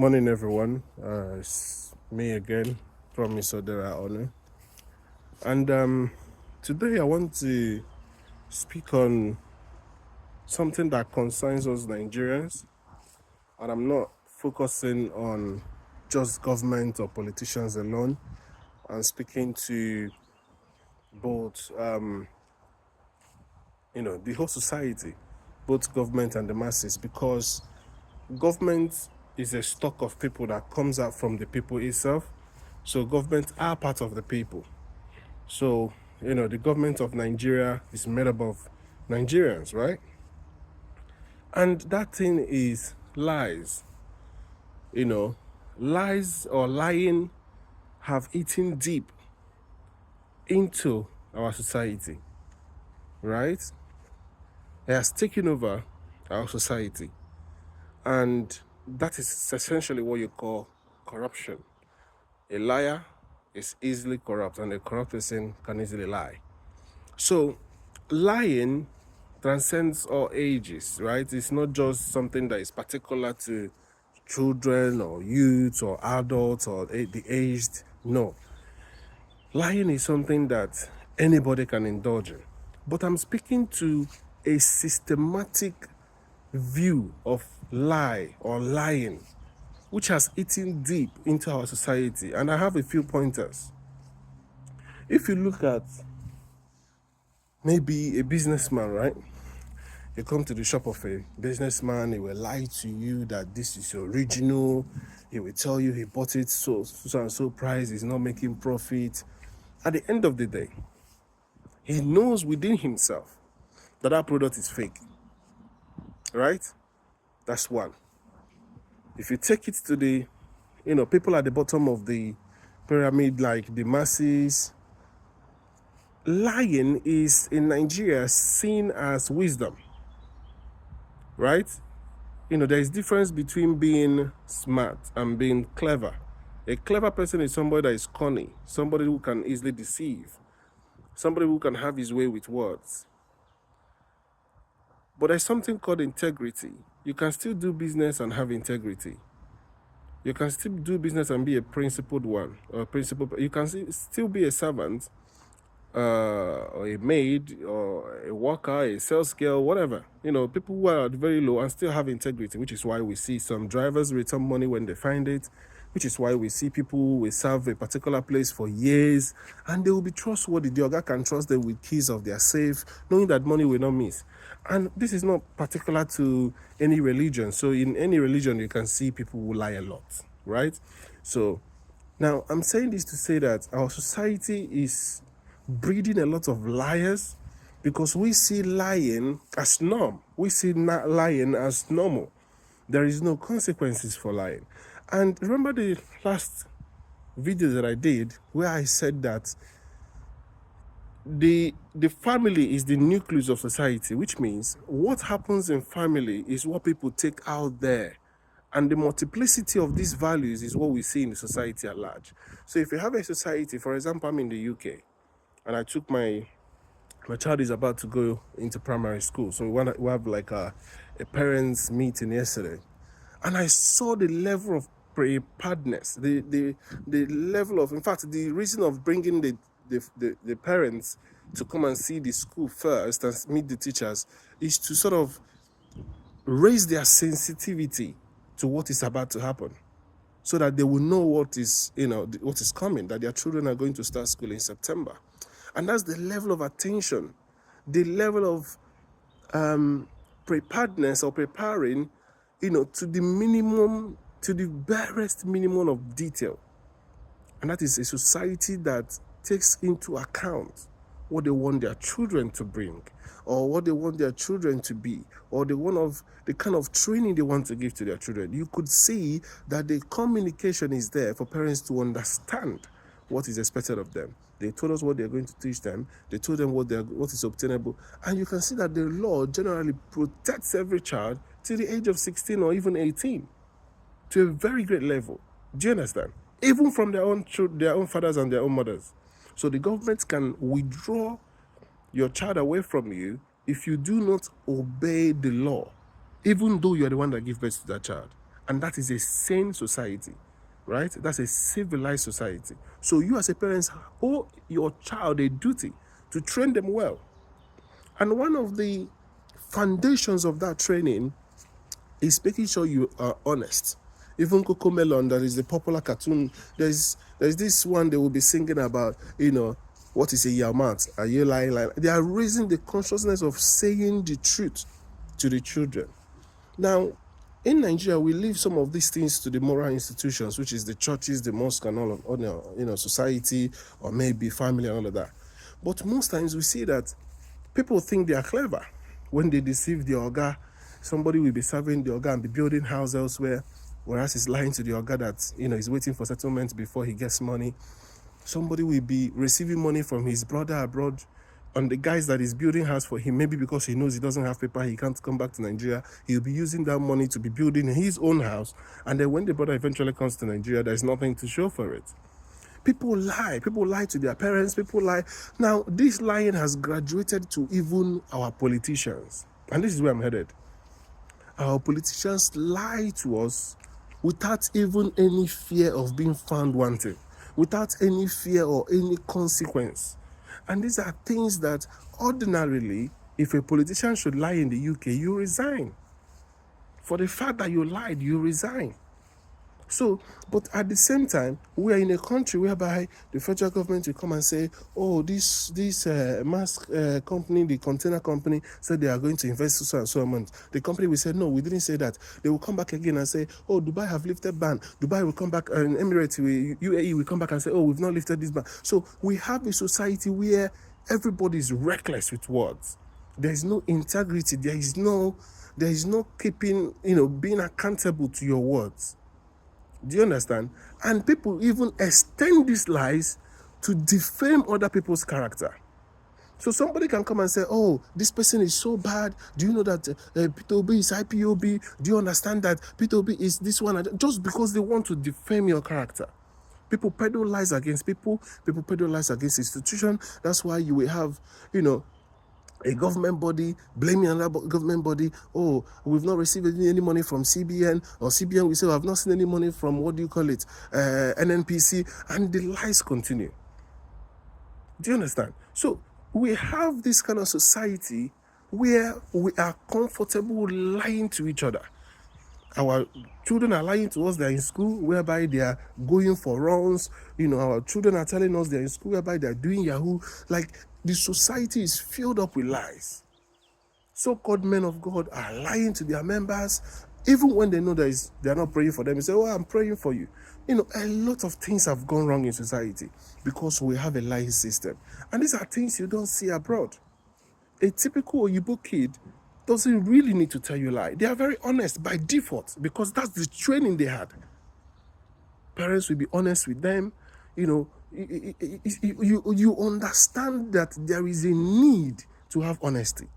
Morning, everyone. It's me again, from Honor. And today I want to speak on something that concerns us Nigerians. And I'm not focusing on just government or politicians alone. I'm speaking to both, the whole society, both government and the masses, because government is a stock of people that comes out from the people itself. So government are part of the people. So, the government of Nigeria is made up of Nigerians, right? And that thing is lies. Lies or lying have eaten deep into our society, right? It has taken over our society. And that is essentially what you call corruption. A liar is easily corrupt, and a corrupt person can easily lie. So, lying transcends all ages, right? It's not just something that is particular to children or youth or adults or the aged. No. Lying is something that anybody can indulge in. But I'm speaking to a systematic view of lie or lying, which has eaten deep into our society. And I have a few pointers. If you look at maybe a businessman, right? You come to the shop of a businessman, he will lie to you that this is original. He will tell you he bought it so and so price, he's not making profit. At the end of the day, he knows within himself that that product is fake, right? That's one. If you take it to the, people at the bottom of the pyramid, like the masses, lying is in Nigeria seen as wisdom, right? There is difference between being smart and being clever. A clever person is somebody that is cunning, somebody who can easily deceive, somebody who can have his way with words. But there's something called integrity. You can still do business and have integrity. You can still do business and be a principled one, or a principled. You can still be a servant, or a maid, or a worker, a sales girl, whatever. People who are very low and still have integrity, which is why we see some drivers return money when they find it, which is why we see people who will serve a particular place for years and they will be trustworthy. The oga can trust them with keys of their safe, knowing that money will not miss. And this is not particular to any religion. So in any religion, you can see people who lie a lot, right? So now I'm saying this to say that our society is breeding a lot of liars because we see lying as norm. We see not lying as normal. There is no consequences for lying. And remember the last video that I did where I said that the family is the nucleus of society, which means what happens in family is what people take out there. And the multiplicity of these values is what we see in the society at large. So if you have a society, for example, I'm in the UK, and I took my child is about to go into primary school. So we have like a parents meeting yesterday. And I saw the level of preparedness, the level of, in fact, the reason of bringing the parents to come and see the school first and meet the teachers is to sort of raise their sensitivity to what is about to happen, so that they will know what is coming, that their children are going to start school in September. And that's the level of attention, the level of preparedness or preparing, to the minimum, to the barest minimum of detail. And that is a society that takes into account what they want their children to bring, or what they want their children to be, or the kind of training they want to give to their children. You could see that the communication is there for parents to understand what is expected of them. They told us what they're going to teach them. They told them what is obtainable. And you can see that the law generally protects every child till the age of 16 or even 18 to a very great level. Do you understand? Even from their own fathers and their own mothers. So the government can withdraw your child away from you if you do not obey the law, even though you're the one that gives birth to that child. And that is a sane society, right? That's a civilized society. So you as a parent owe your child a duty to train them well. And one of the foundations of that training is making sure you are honest. Even Coco Melon, that is the popular cartoon, there's this one they will be singing about, what is a yamat? Are you lying? They are raising the consciousness of saying the truth to the children. Now, in Nigeria, we leave some of these things to the moral institutions, which is the churches, the mosque, and all of society, or maybe family and all of that. But most times we see that people think they are clever when they deceive the oga. Somebody will be serving the oga and be building house elsewhere, whereas he's lying to the oga that he's waiting for settlement before he gets money. Somebody will be receiving money from his brother abroad on the guys that is building house for him, maybe because he knows he doesn't have paper, he can't come back to Nigeria. He'll be using that money to be building his own house, and then when the brother eventually comes to Nigeria, there's nothing to show for it. People lie to their parents, people lie. Now, this lying has graduated to even our politicians, and this is where I'm headed. Our politicians lie to us without even any fear of being found wanting, without any fear or any consequence. And these are things that ordinarily, if a politician should lie in the UK, you resign. For the fact that you lied, you resign. So, but at the same time, we are in a country whereby the federal government will come and say, oh, this mask company, the container company, said they are going to invest so and so amount. The company will say, no, we didn't say that. They will come back again and say, oh, Dubai have lifted ban. Dubai will come back, and Emirates, UAE will come back and say, oh, we've not lifted this ban. So we have a society where everybody is reckless with words. There is no integrity. There is no keeping, being accountable to your words. Do you understand? And people even extend these lies to defame other people's character. So somebody can come and say, oh, this person is so bad. Do you know that Peter Obi is IPOB? Do you understand that Peter Obi is this one? Just because they want to defame your character. People peddle lies against people. People peddle lies against institutions. That's why you will have, a government body blaming another government body. Oh, we've not received any money from CBN, or CBN will say, I've not seen any money from, NNPC, and the lies continue. Do you understand? So we have this kind of society where we are comfortable lying to each other. Our children are lying to us they're in school, whereby they are going for runs. Our children are telling us they're in school, whereby they're doing Yahoo. Like, the society is filled up with lies. So-called men of God are lying to their members, even when they know they're not praying for them. They say, oh, I'm praying for you. A lot of things have gone wrong in society because we have a lying system. And these are things you don't see abroad. A typical Oyibo kid doesn't really need to tell you a lie. They are very honest by default because that's the training they had. Parents will be honest with them. You understand that there is a need to have honesty.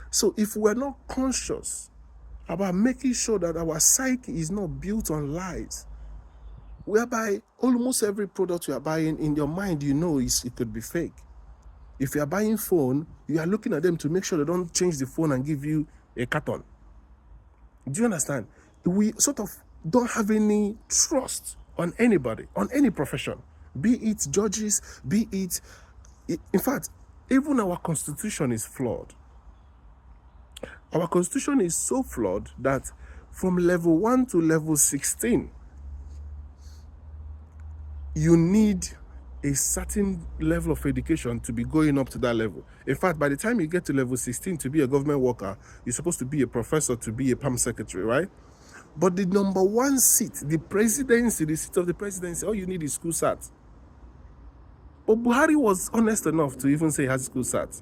So if we're not conscious about making sure that our psyche is not built on lies, whereby almost every product you are buying, in your mind, it could be fake. If you are buying phone, you are looking at them to make sure they don't change the phone and give you a carton. Do you understand? We sort of don't have any trust on anybody, on any profession, be it judges, be it... In fact, even our constitution is flawed. Our constitution is so flawed that from level 1 to level 16, you need a certain level of education to be going up to that level. In fact, by the time you get to level 16 to be a government worker, you're supposed to be a professor, to be a PAM secretary, right? But the number one seat, the presidency, the seat of the presidency, all you need is school SAT. But Buhari was honest enough to even say he has school SAT.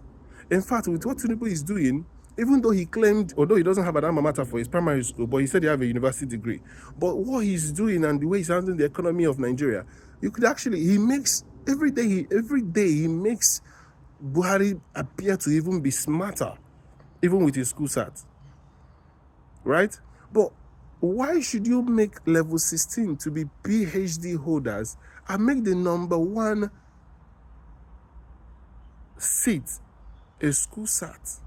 In fact, with what Tinubu is doing, even though he claimed, although he doesn't have an alma mater for his primary school, but he said he has a university degree. But what he's doing and the way he's handling the economy of Nigeria, you could actually, he makes, every day he makes Buhari appear to even be smarter, even with his school SAT. Right? But why should you make level 16 to be PhD holders and make the number one seat a school SAT?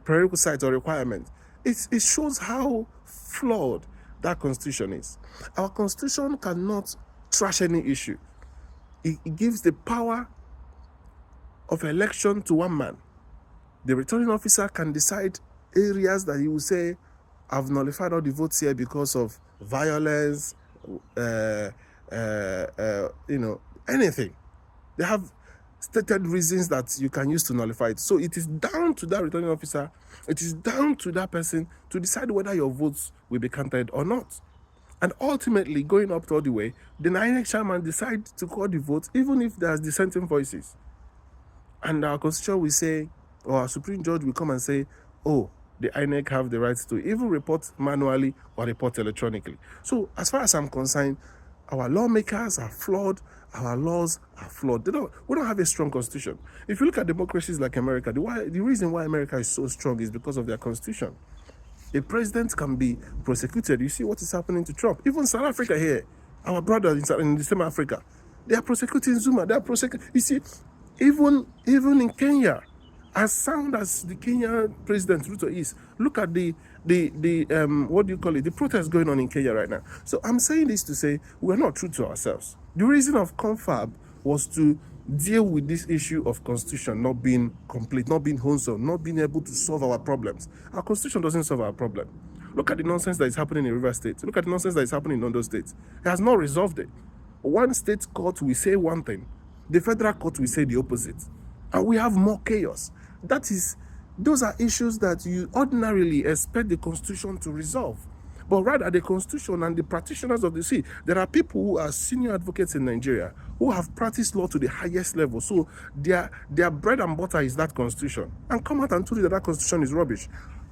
Prerequisite or requirement. It shows how flawed that constitution is. Our constitution cannot trash any issue. It gives the power of election to one man. The returning officer can decide areas that he will say, I've nullified all the votes here because of violence, anything. They have stated reasons that you can use to nullify it. So it is down to that returning officer, it is down to that person to decide whether your votes will be counted or not. And ultimately, going up to all the way, the INEC chairman decides to call the vote, even if there's dissenting voices. And our constitution will say, or our Supreme Judge will come and say, oh, the INEC have the right to even report manually or report electronically. So as far as I'm concerned, our lawmakers are flawed, our laws are flawed. We don't have a strong constitution. If you look at democracies like America, the reason why America is so strong is because of their constitution. A president can be prosecuted. You see what is happening to Trump. Even South Africa here, our brothers in the same Africa, they are prosecuting Zuma. They are prosecuting. You see, even in Kenya, as sound as the Kenyan president Ruto is, look at the what do you call it? The protest going on in Kenya right now. So I'm saying this to say we're not true to ourselves. The reason of confab was to deal with this issue of constitution not being complete, not being wholesome, not being able to solve our problems. Our constitution doesn't solve our problem. Look at the nonsense that is happening in River State. Look at the nonsense that is happening in Ondo State. It has not resolved it. One state court will say one thing, the federal court will say the opposite, and we have more chaos. Those are issues that you ordinarily expect the constitution to resolve. But rather, the constitution and the practitioners of the sea, there are people who are senior advocates in Nigeria who have practiced law to the highest level. So their bread and butter is that constitution. And come out and tell you that constitution is rubbish.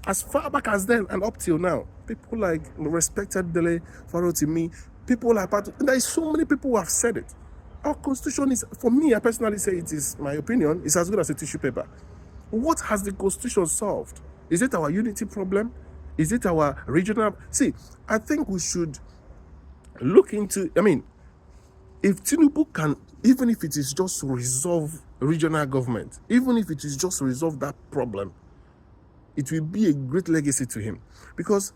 As far back as then and up till now, people like respected Dele Farotimi, people like there is so many people who have said it. Our constitution is, for me, I personally say it is, my opinion, it's as good as a tissue paper. What has the constitution solved? Is it our unity problem? Is it our regional? See, I think we should look into, if Tinubu can, even if it is just to resolve regional government, even if it is just to resolve that problem, it will be a great legacy to him. Because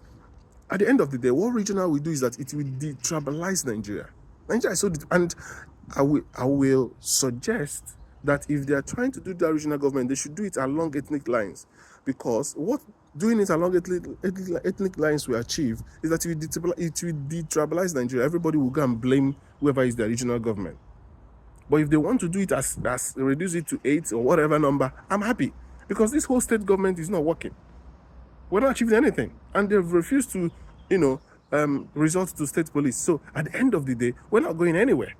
at the end of the day, what regional will do is that it will detribalize Nigeria. Nigeria is so, and I will suggest that if they are trying to do that regional government, they should do it along ethnic lines. Because what doing it along ethnic lines will achieve is that it will detribalize Nigeria. Everybody will go and blame whoever is the regional government. But if they want to do it as reduce it to 8 or whatever number, I'm happy. Because this whole state government is not working. We're not achieving anything. And they've refused to, resort to state police. So at the end of the day, we're not going anywhere.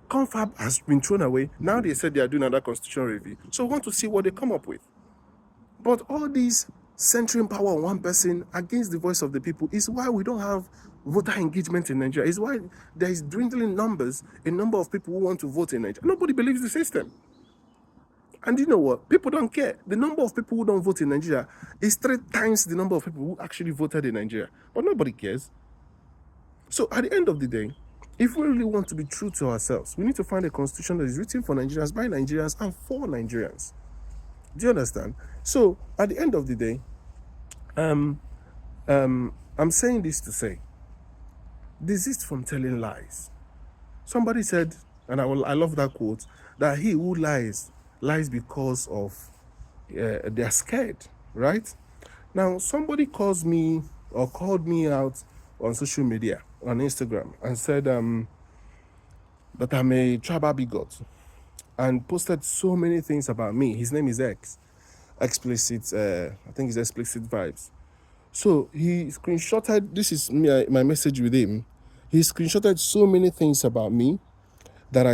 Confab has been thrown away. Now they said they are doing another constitutional review. So we want to see what they come up with. But all these centering power on one person against the voice of the people is why we don't have voter engagement in Nigeria. It's why there is dwindling numbers, a number of people who want to vote in Nigeria. Nobody believes the system. And you know what? People don't care. The number of people who don't vote in Nigeria is 3 times the number of people who actually voted in Nigeria. But nobody cares. So at the end of the day, if we really want to be true to ourselves, we need to find a constitution that is written for Nigerians, by Nigerians, and for Nigerians. Do you understand? So at the end of the day, I'm saying this to say, desist from telling lies. Somebody said, and I love that quote, that he who lies because of they're scared, right? Now, somebody called me out on social media, on Instagram, and said that I'm a tribal bigot, and posted so many things about me. His name is Explicit, I think it's Explicit Vibes. So he screenshotted, this is me, my message with him. He screenshotted so many things about me that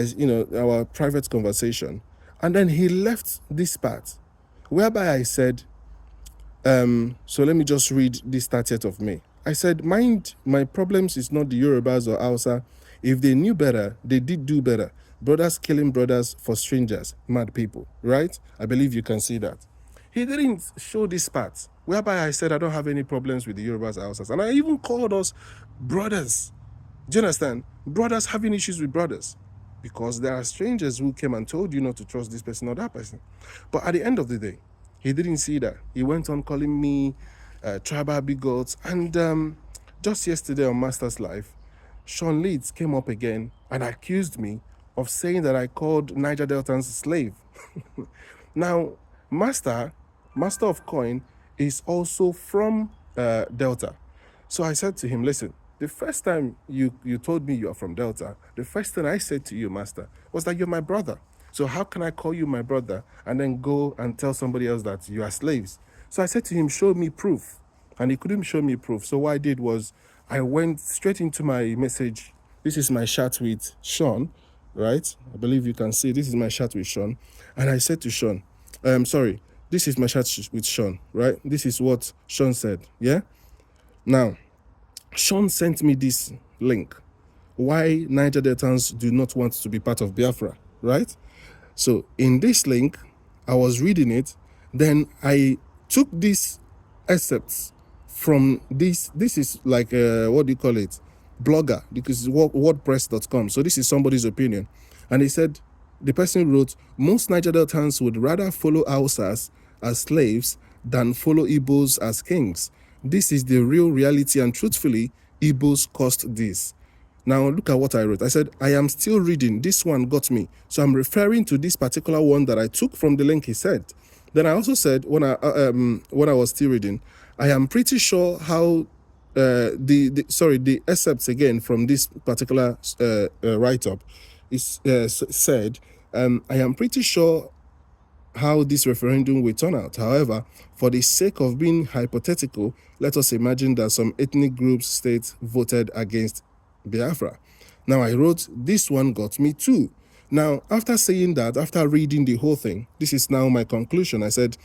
our private conversation. And then he left this part, whereby I said, so let me just read this 30th of May. I said, mind, my problems is not the Yorubas or Hausa. If they knew better, they did do better. Brothers killing brothers for strangers, mad people, right? I believe you can see that. He didn't show this part, whereby I said I don't have any problems with the Yorubas or Hausas. And I even called us brothers. Do you understand? Brothers having issues with brothers. Because there are strangers who came and told you not to trust this person or that person. But at the end of the day, He didn't see that. He went on calling me tribal bigots. And just yesterday on Master's Life, Sean Leeds came up again and accused me of saying that I called Niger Deltans slave. Now, Master of Coin is also from Delta. So I said to him, listen, the first time you told me you are from Delta, the first thing I said to you, Master, was that you're my brother. So how can I call you my brother and then go and tell somebody else that you are slaves? So I said to him, show me proof. And he couldn't show me proof. So what I did was I went straight into my message. This is my chat with Sean, right? I believe you can see this is my chat with Sean. And I said to Sean, this is my chat with Sean, right? This is what Sean said, yeah? Now, Sean sent me this link. Why Niger Deltans do not want to be part of Biafra, right? So in this link, I was reading it. Then I took these excerpts from this. This is like, what do you call it? Blogger, because it's WordPress.com. So this is somebody's opinion. And he said, the person wrote, most Niger Deltans would rather follow Hausas as slaves than follow Igbos as kings. This is the real reality, and truthfully, Igbos caused this. Now look at what I wrote. I said, I am still reading. This one got me. So I'm referring to this particular one that I took from the link he said. Then I also said, when I was still reading, I am pretty sure how the excerpts again from this particular write-up is said, I am pretty sure how this referendum will turn out. However, for the sake of being hypothetical, let us imagine that some ethnic groups, states voted against Biafra. Now I wrote, this one got me too. Now, after saying that, after reading the whole thing, this is now my conclusion. I said,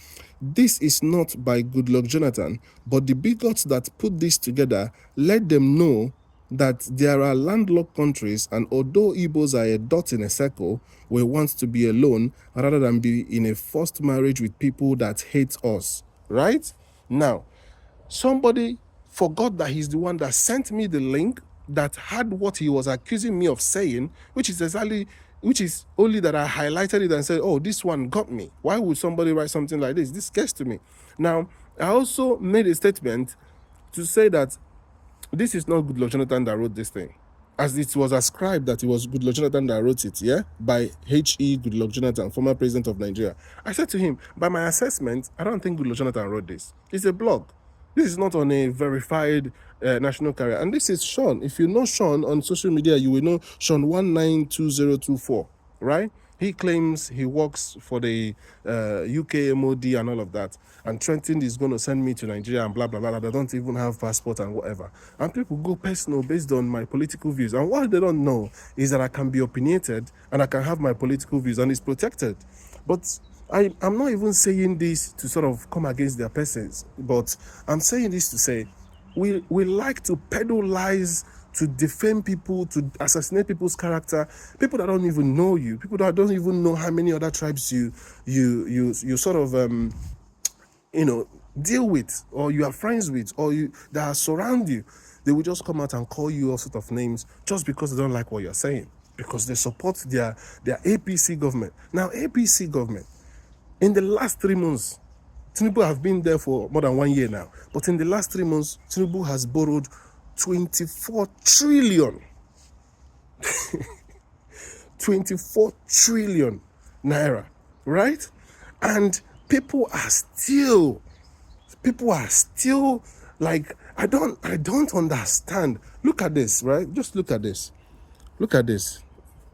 this is not by Goodluck Jonathan, but the bigots that put this together, let them know that there are landlocked countries, and although Igbos are a dot in a circle, we want to be alone rather than be in a forced marriage with people that hate us, right? Now, somebody forgot that he's the one that sent me the link that had what he was accusing me of saying, which is only that I highlighted it and said, oh, this one got me. Why would somebody write something like this? This gets to me. Now, I also made a statement to say that this is not Goodluck Jonathan that wrote this thing, as it was ascribed that it was Goodluck Jonathan that wrote it, yeah, by H.E. Goodluck Jonathan, former president of Nigeria. I said to him, by my assessment, I don't think Goodluck Jonathan wrote this. It's a blog. This is not on a verified national carrier. And this is Sean. If you know Sean on social media, you will know Sean 192024, right? He claims he works for the UK MOD and all of that. And Trenton is going to send me to Nigeria and blah, blah, blah. They don't even have passport and whatever. And people go personal based on my political views. And what they don't know is that I can be opinionated and I can have my political views and it's protected. But I'm not even saying this to sort of come against their persons, but I'm saying this to say we like to peddle lies, to defame people, to assassinate people's character, people that don't even know you, people that don't even know how many other tribes you sort of deal with, or you are friends with, or that surround you. They will just come out and call you all sorts of names just because they don't like what you're saying, because they support their APC government. Now, APC government, in the last 3 months, Tinubu have been there for more than 1 year now. But in the last 3 months, Tinubu has borrowed 24 trillion. 24 trillion naira, right? And people are still like, I don't understand. Look at this, right? Just look at this. Look at this.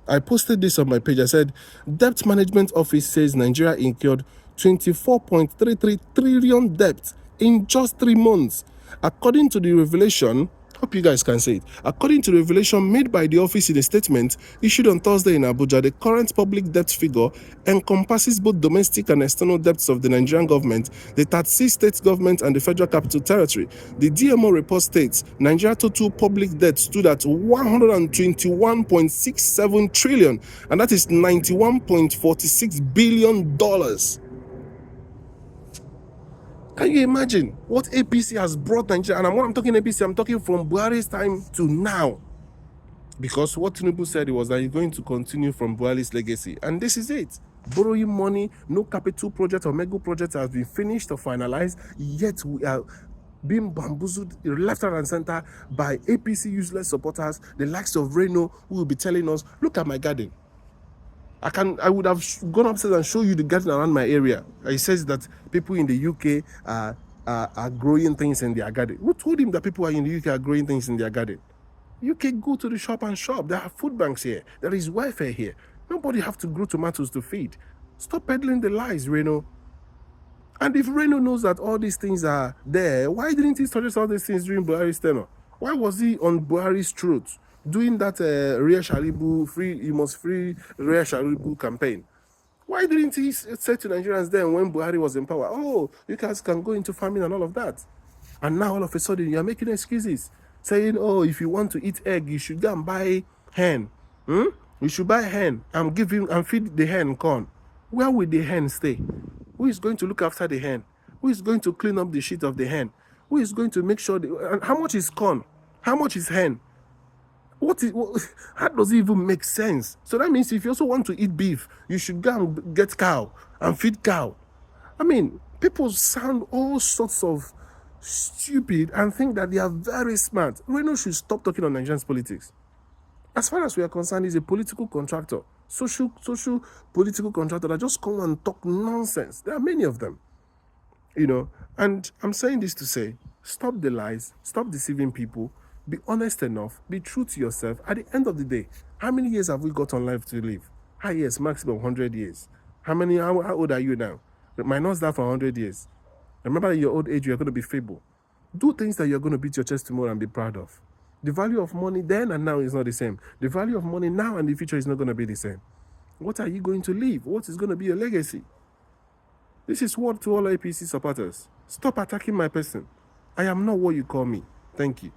I posted this on my page. I said, Debt Management Office says Nigeria incurred 24.33 trillion debt in just 3 months. According to the revelation, hope you guys can say it. According to the revelation made by the office in a statement issued on Thursday in Abuja, the current public debt figure encompasses both domestic and external debts of the Nigerian government, the 36 state government, and the Federal Capital Territory. The DMO report states Nigeria's total public debt stood at 121.67 trillion, and that is $91.46 billion. Can you imagine what APC has brought Nigeria? And when I'm talking APC, I'm talking from Buhari's time to now. Because what Tinubu said was that he's going to continue from Buhari's legacy. And this is it. borrowing money, no capital project or mega project has been finished or finalized, yet we are being bamboozled left, right, and center by APC useless supporters, the likes of Reno, who will be telling us, look at my garden. I would have gone upstairs and show you the garden around my area. He says that people in the UK are growing things in their garden. Who told him that people in the UK are growing things in their garden? You can go to the shop and shop. There are food banks here. There is welfare here. Nobody have to grow tomatoes to feed. Stop peddling the lies, Reno. And if Reno knows that all these things are there, why didn't he suggest all these things during Buhari's tenure? Why was he on Buhari's throat doing that Ria Sharibu you must free Ria Sharibu campaign? Why didn't he say to Nigerians then when Buhari was in power, oh, you guys can go into farming and all of that? And now all of a sudden you're making excuses, saying, oh, if you want to eat egg, you should go and buy hen. You should buy hen and give him and feed the hen corn. Where will the hen stay? Who is going to look after the hen? Who is going to clean up the shit of the hen? Who is going to make sure and how much is corn? How much is hen? How does it even make sense? So that means if you also want to eat beef, you should go and get cow and feed cow. I mean, people sound all sorts of stupid and think that they are very smart. Reno should stop talking on Nigerian politics. As far as we are concerned, he's a political contractor, social political contractor that just come and talk nonsense. There are many of them, and I'm saying this to say, stop the lies, stop deceiving people, be honest enough, be true to yourself. At the end of the day, how many years have we got on life to live? Yes, maximum 100 years. How old are you now? Minus that for 100 years. Remember, at your old age, you're going to be feeble. Do things that you're going to beat your chest tomorrow and be proud of. The value of money then and now is not the same. The value of money now and the future is not going to be the same. What are you going to leave? What is going to be your legacy? This is what to all APC supporters. Stop attacking my person. I am not what you call me. Thank you.